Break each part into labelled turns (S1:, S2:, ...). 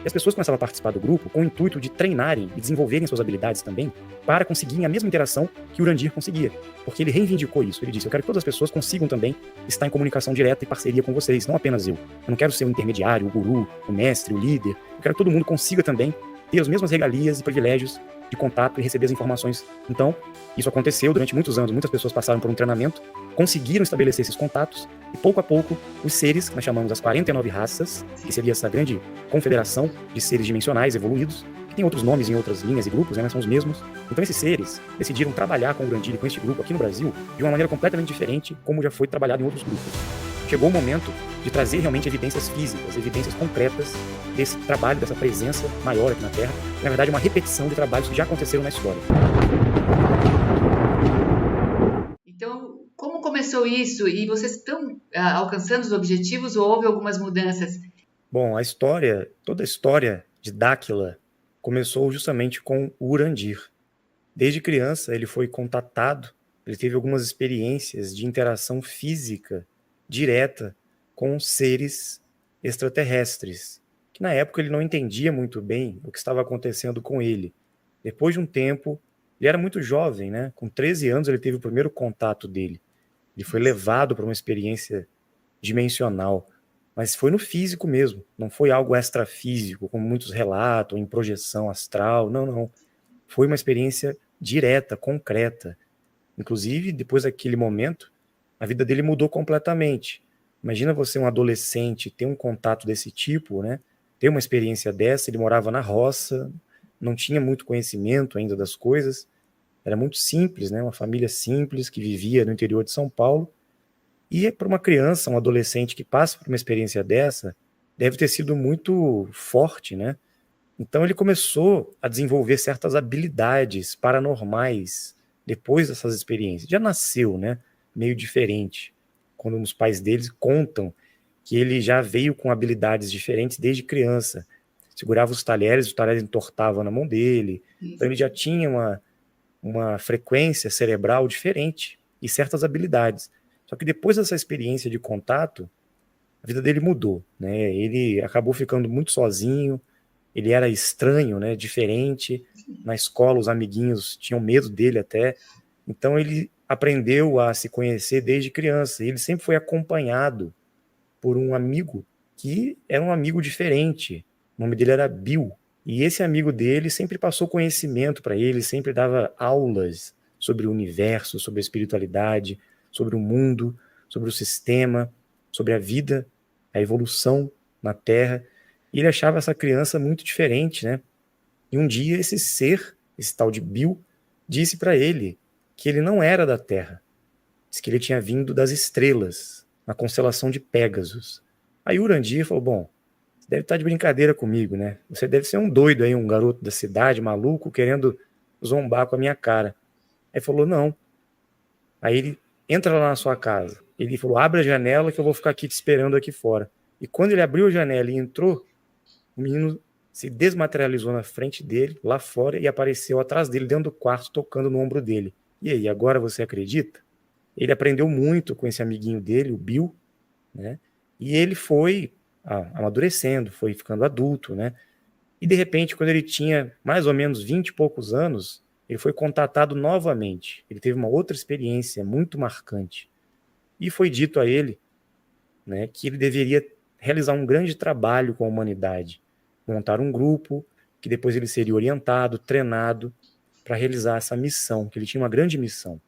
S1: E as pessoas começavam a participar do grupo com o intuito de treinarem e desenvolverem suas habilidades também para conseguirem a mesma interação que o Urandir conseguia. Porque ele reivindicou isso. Ele disse, eu quero que todas as pessoas consigam também estar em comunicação direta e parceria com vocês, não apenas eu. Eu não quero ser o intermediário, o guru, o mestre, o líder. Eu quero que todo mundo consiga também ter as mesmas regalias e privilégios de contato e receber as informações. Então, isso aconteceu durante muitos anos. Muitas pessoas passaram por um treinamento, conseguiram estabelecer esses contatos, e pouco a pouco, os seres, que nós chamamos as 49 raças, que seria essa grande confederação de seres dimensionais evoluídos, que tem outros nomes em outras linhas e grupos, né, mas são os mesmos. Então esses seres decidiram trabalhar com o Urandir e com este grupo aqui no Brasil de uma maneira completamente diferente, como já foi trabalhado em outros grupos. Chegou o momento de trazer realmente evidências físicas, evidências concretas desse trabalho, dessa presença maior aqui na Terra, que na verdade é uma repetição de trabalhos que já aconteceram na história.
S2: Então, como começou isso? E vocês estão alcançando os objetivos ou houve algumas mudanças?
S1: Bom, toda a história de Dáquila começou justamente com o Urandir. Desde criança ele foi contatado, ele teve algumas experiências de interação física direta com seres extraterrestres, que na época ele não entendia muito bem o que estava acontecendo com ele. Depois de um tempo, ele era muito jovem, né? Com 13 anos ele teve o primeiro contato dele. Ele foi levado para uma experiência dimensional, mas foi no físico mesmo, não foi algo extrafísico, como muitos relatam, em projeção astral, não, não. Foi uma experiência direta, concreta. Inclusive, depois daquele momento, a vida dele mudou completamente. Imagina você, um adolescente, ter um contato desse tipo, né? Ter uma experiência dessa. Ele morava na roça, não tinha muito conhecimento ainda das coisas, era muito simples, né? Uma família simples que vivia no interior de São Paulo. E para uma criança, um adolescente que passa por uma experiência dessa, deve ter sido muito forte, né? Então ele começou a desenvolver certas habilidades paranormais depois dessas experiências. Já nasceu, né? Meio diferente. Quando os pais deles contam que ele já veio com habilidades diferentes desde criança. Segurava os talheres entortavam na mão dele. Então ele já tinha uma frequência cerebral diferente e certas habilidades. Só que depois dessa experiência de contato, a vida dele mudou, né? Ele acabou ficando muito sozinho, ele era estranho, né? Diferente. Na escola, os amiguinhos tinham medo dele até. Então ele aprendeu a se conhecer desde criança. E ele sempre foi acompanhado por um amigo que era um amigo diferente. O nome dele era Bill. E esse amigo dele sempre passou conhecimento para ele, sempre dava aulas sobre o universo, sobre a espiritualidade, sobre o mundo, sobre o sistema, sobre a vida, a evolução na Terra. E ele achava essa criança muito diferente, né? E um dia esse ser, esse tal de Bill, disse para ele que ele não era da Terra. Disse que ele tinha vindo das estrelas, na constelação de Pégasus. Aí Urandir falou, bom, você deve estar de brincadeira comigo, né? Você deve ser um doido aí, um garoto da cidade, maluco, querendo zombar com a minha cara. Aí falou, não. Aí ele entra lá na sua casa. Ele falou, abre a janela que eu vou ficar aqui te esperando aqui fora. E quando ele abriu a janela e entrou, o menino se desmaterializou na frente dele, lá fora, e apareceu atrás dele, dentro do quarto, tocando no ombro dele. E aí, agora você acredita? Ele aprendeu muito com esse amiguinho dele, o Bill, né? E ele foi amadurecendo, foi ficando adulto, né? E de repente, quando ele tinha mais ou menos 20 e poucos anos, ele foi contatado novamente. Ele teve uma outra experiência muito marcante. E foi dito a ele, né, que ele deveria realizar um grande trabalho com a humanidade, montar um grupo, que depois ele seria orientado, treinado para realizar essa missão, que ele tinha uma grande missão.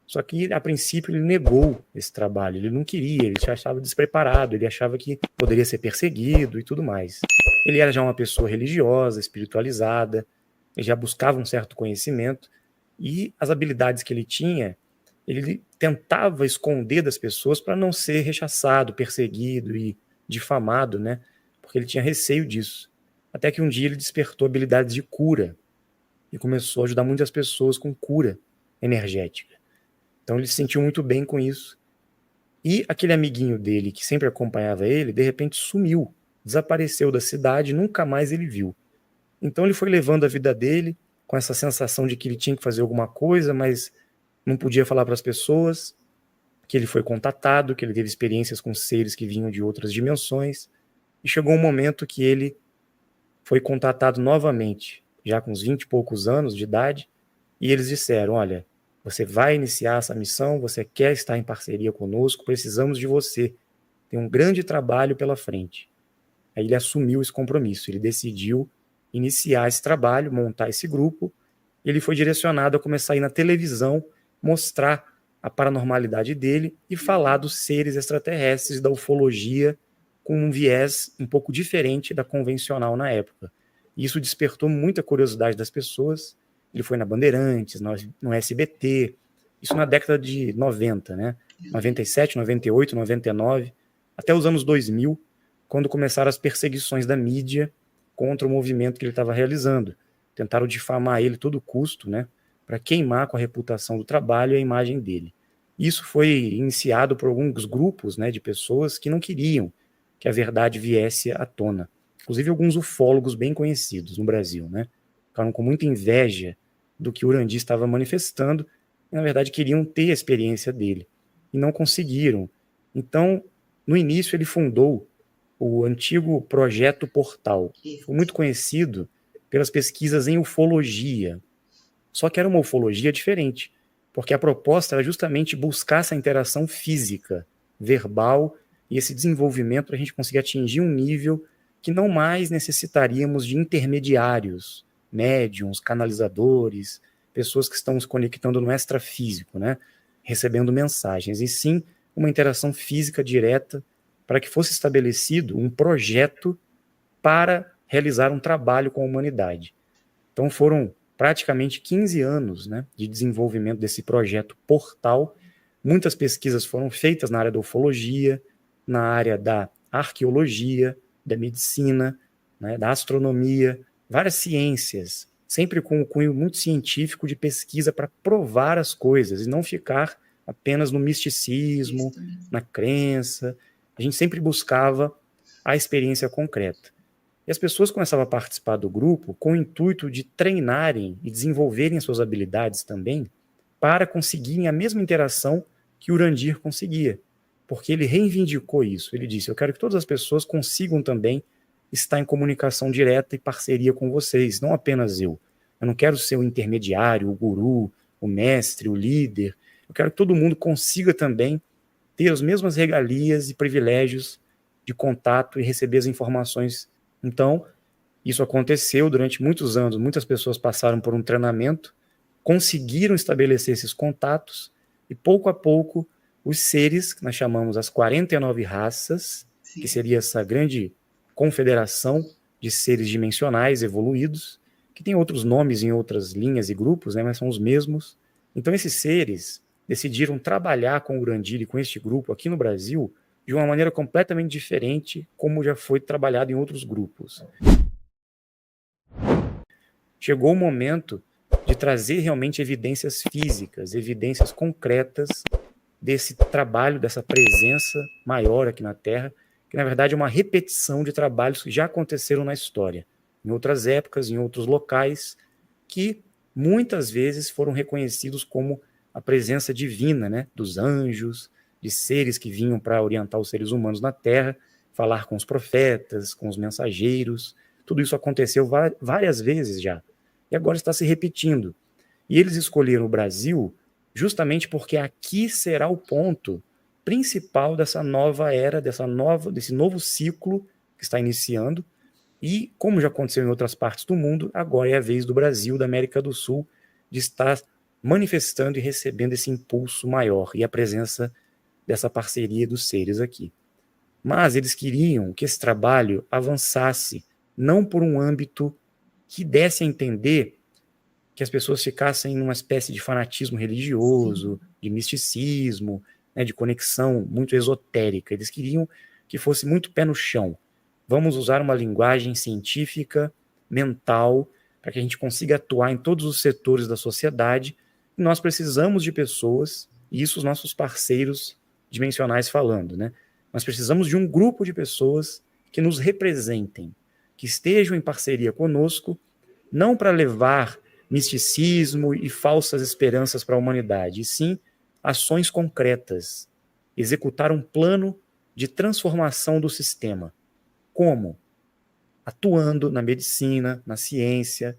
S1: Só que, a princípio, ele negou esse trabalho, ele não queria, ele se achava despreparado, ele achava que poderia ser perseguido e tudo mais. Ele era já uma pessoa religiosa, espiritualizada, ele já buscava um certo conhecimento, e as habilidades que ele tinha, ele tentava esconder das pessoas para não ser rechaçado, perseguido e difamado, né? Porque ele tinha receio disso. Até que um dia ele despertou habilidades de cura e começou a ajudar muitas pessoas com cura energética. Então ele se sentiu muito bem com isso. E aquele amiguinho dele, que sempre acompanhava ele, de repente sumiu, desapareceu da cidade, nunca mais ele viu. Então ele foi levando a vida dele com essa sensação de que ele tinha que fazer alguma coisa, mas não podia falar para as pessoas, que ele foi contatado, que ele teve experiências com seres que vinham de outras dimensões. E chegou um momento que ele foi contatado novamente, já com uns 20 e poucos anos de idade, e eles disseram, olha, você vai iniciar essa missão, você quer estar em parceria conosco, precisamos de você, tem um grande trabalho pela frente. Aí ele assumiu esse compromisso, ele decidiu iniciar esse trabalho, montar esse grupo, e ele foi direcionado a começar a ir na televisão, mostrar a paranormalidade dele e falar dos seres extraterrestres, da ufologia, com um viés um pouco diferente da convencional na época. Isso despertou muita curiosidade das pessoas. Ele foi na Bandeirantes, no SBT, isso na década de 90, né? 97, 98, 99, até os anos 2000, quando começaram as perseguições da mídia contra o movimento que ele estava realizando. Tentaram difamar ele a todo custo, né? Para queimar com a reputação do trabalho e a imagem dele. Isso foi iniciado por alguns grupos, né, de pessoas que não queriam que a verdade viesse à tona. Inclusive alguns ufólogos bem conhecidos no Brasil, né? Ficaram com muita inveja do que o Urandir estava manifestando e, na verdade, queriam ter a experiência dele. E não conseguiram. Então, no início, ele fundou o antigo Projeto Portal. Foi muito conhecido pelas pesquisas em ufologia. Só que era uma ufologia diferente, porque a proposta era justamente buscar essa interação física, verbal, e esse desenvolvimento para a gente conseguir atingir um nível que não mais necessitaríamos de intermediários, médiums, canalizadores, pessoas que estão se conectando no extrafísico, né? Recebendo mensagens, e sim uma interação física direta para que fosse estabelecido um projeto para realizar um trabalho com a humanidade. Então foram praticamente 15 anos, né, de desenvolvimento desse projeto Portal. Muitas pesquisas foram feitas na área da ufologia, na área da arqueologia, da medicina, né, da astronomia, várias ciências, sempre com um cunho muito científico de pesquisa para provar as coisas e não ficar apenas no misticismo, na crença. A gente sempre buscava a experiência concreta. E as pessoas começavam a participar do grupo com o intuito de treinarem e desenvolverem as suas habilidades também para conseguirem a mesma interação que o Urandir conseguia. Porque ele reivindicou isso. Ele disse, eu quero que todas as pessoas consigam também estar em comunicação direta e parceria com vocês, não apenas eu. Eu não quero ser o intermediário, o guru, o mestre, o líder. Eu quero que todo mundo consiga também ter as mesmas regalias e privilégios de contato e receber as informações. Então, isso aconteceu durante muitos anos, muitas pessoas passaram por um treinamento, conseguiram estabelecer esses contatos, e pouco a pouco, os seres, que nós chamamos as 49 raças, que seria essa grande confederação de seres dimensionais evoluídos, que tem outros nomes em outras linhas e grupos, né, mas são os mesmos. Então, esses seres decidiram trabalhar com o Urandir e com este grupo aqui no Brasil de uma maneira completamente diferente, como já foi trabalhado em outros grupos. Chegou o momento de trazer realmente evidências físicas, evidências concretas desse trabalho, dessa presença maior aqui na Terra, que na verdade é uma repetição de trabalhos que já aconteceram na história, em outras épocas, em outros locais, que muitas vezes foram reconhecidos como a presença divina, né, dos anjos, de seres que vinham para orientar os seres humanos na Terra, falar com os profetas, com os mensageiros. Tudo isso aconteceu várias vezes já, e agora está se repetindo. E eles escolheram o Brasil justamente porque aqui será o ponto principal dessa nova era, desse novo ciclo que está iniciando. E, como já aconteceu em outras partes do mundo, agora é a vez do Brasil, da América do Sul, de estar manifestando e recebendo esse impulso maior e a presença dessa parceria dos seres aqui. Mas eles queriam que esse trabalho avançasse, não por um âmbito que desse a entender que as pessoas ficassem numa espécie de fanatismo religioso, de misticismo, né, de conexão muito esotérica. Eles queriam que fosse muito pé no chão. Vamos usar uma linguagem científica, mental, para que a gente consiga atuar em todos os setores da sociedade. E nós precisamos de pessoas, e isso os nossos parceiros dimensionais falando, né? Nós precisamos de um grupo de pessoas que nos representem, que estejam em parceria conosco, não para levar misticismo e falsas esperanças para a humanidade, e sim ações concretas, executar um plano de transformação do sistema. Como? Atuando na medicina, na ciência,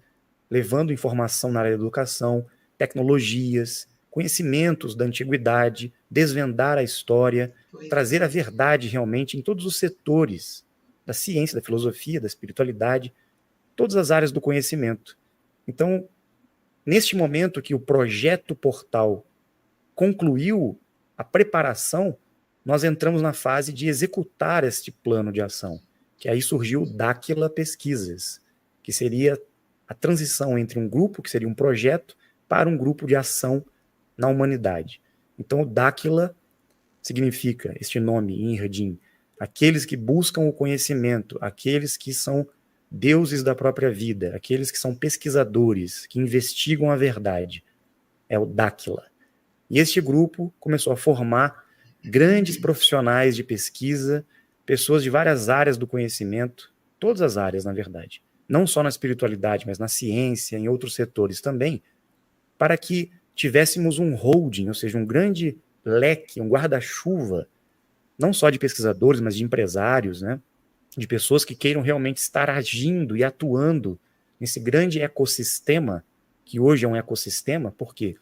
S1: levando informação na área da educação, tecnologias, conhecimentos da antiguidade, desvendar a história, trazer a verdade realmente em todos os setores da ciência, da filosofia, da espiritualidade, todas as áreas do conhecimento. Então, neste momento que o projeto Portal concluiu a preparação, nós entramos na fase de executar este plano de ação, que aí surgiu o Dáquila Pesquisas, que seria a transição entre um grupo, que seria um projeto, para um grupo de ação na humanidade. Então, o Dáquila significa, este nome em Irdim, aqueles que buscam o conhecimento, aqueles que são deuses da própria vida, aqueles que são pesquisadores, que investigam a verdade. É o Dáquila. E este grupo começou a formar grandes profissionais de pesquisa, pessoas de várias áreas do conhecimento, todas as áreas, na verdade, não só na espiritualidade, mas na ciência, em outros setores também, para que tivéssemos um holding, ou seja, um grande leque, um guarda-chuva, não só de pesquisadores, mas de empresários, né? De pessoas que queiram realmente estar agindo e atuando nesse grande ecossistema, que hoje é um ecossistema, porque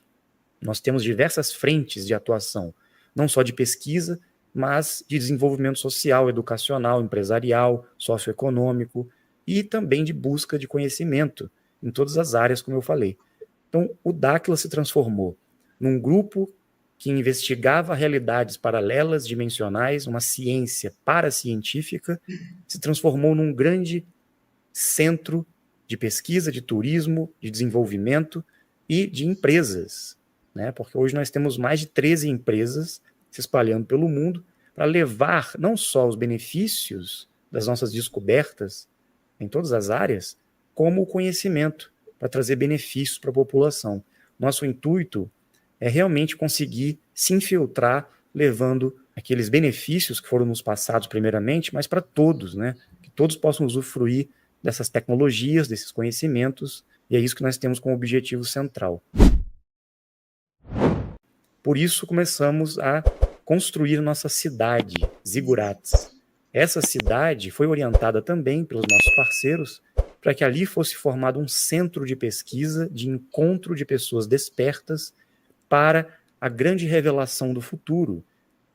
S1: nós temos diversas frentes de atuação, não só de pesquisa, mas de desenvolvimento social, educacional, empresarial, socioeconômico e também de busca de conhecimento em todas as áreas, como eu falei. Então, o Dáquila se transformou num grupo que investigava realidades paralelas, dimensionais, uma ciência paracientífica, se transformou num grande centro de pesquisa, de turismo, de desenvolvimento e de empresas, né? Porque hoje nós temos mais de 13 empresas se espalhando pelo mundo para levar não só os benefícios das nossas descobertas em todas as áreas, como o conhecimento para trazer benefícios para a população. Nosso intuito é realmente conseguir se infiltrar, levando aqueles benefícios que foram nos passados primeiramente, mas para todos, né? Que todos possam usufruir dessas tecnologias, desses conhecimentos, e é isso que nós temos como objetivo central. Por isso começamos a construir nossa cidade, Zigurates. Essa cidade foi orientada também pelos nossos parceiros para que ali fosse formado um centro de pesquisa, de encontro de pessoas despertas para a grande revelação do futuro,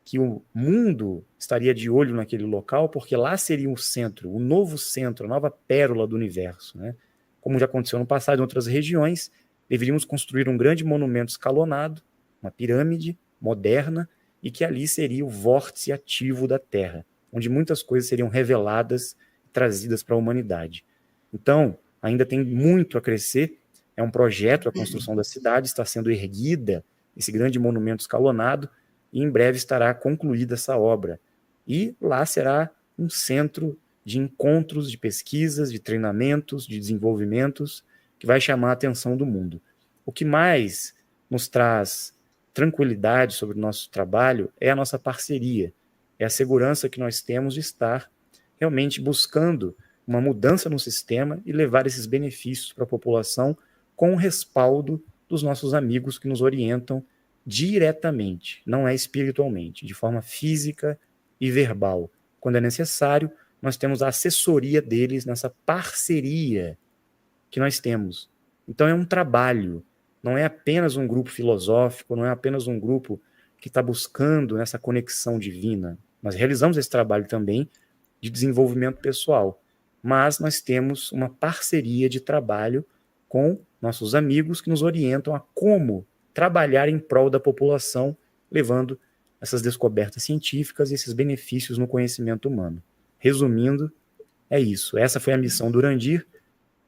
S1: que o mundo estaria de olho naquele local, porque lá seria o centro, o novo centro, a nova pérola do universo, né? Como já aconteceu no passado em outras regiões, deveríamos construir um grande monumento escalonado, uma pirâmide moderna, e que ali seria o vórtice ativo da Terra, onde muitas coisas seriam reveladas e trazidas para a humanidade. Então, ainda tem muito a crescer, é um projeto, a construção da cidade, está sendo erguida, esse grande monumento escalonado, e em breve estará concluída essa obra. E lá será um centro de encontros, de pesquisas, de treinamentos, de desenvolvimentos, que vai chamar a atenção do mundo. O que mais nos traz tranquilidade sobre o nosso trabalho é a nossa parceria, é a segurança que nós temos de estar realmente buscando uma mudança no sistema e levar esses benefícios para a população com o respaldo dos nossos amigos que nos orientam diretamente, não é espiritualmente, de forma física e verbal. Quando é necessário, nós temos a assessoria deles nessa parceria que nós temos. Então é um trabalho, não é apenas um grupo filosófico, não é apenas um grupo que está buscando essa conexão divina. Nós realizamos esse trabalho também de desenvolvimento pessoal, mas nós temos uma parceria de trabalho com nossos amigos que nos orientam a como trabalhar em prol da população, levando essas descobertas científicas e esses benefícios no conhecimento humano. Resumindo, é isso. Essa foi a missão do Urandir,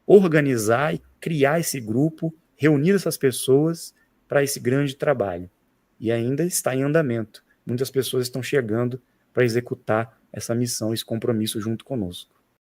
S1: organizar e criar esse grupo, reunir essas pessoas para esse grande trabalho. E ainda está em andamento. Muitas pessoas estão chegando para executar essa missão, esse compromisso junto conosco.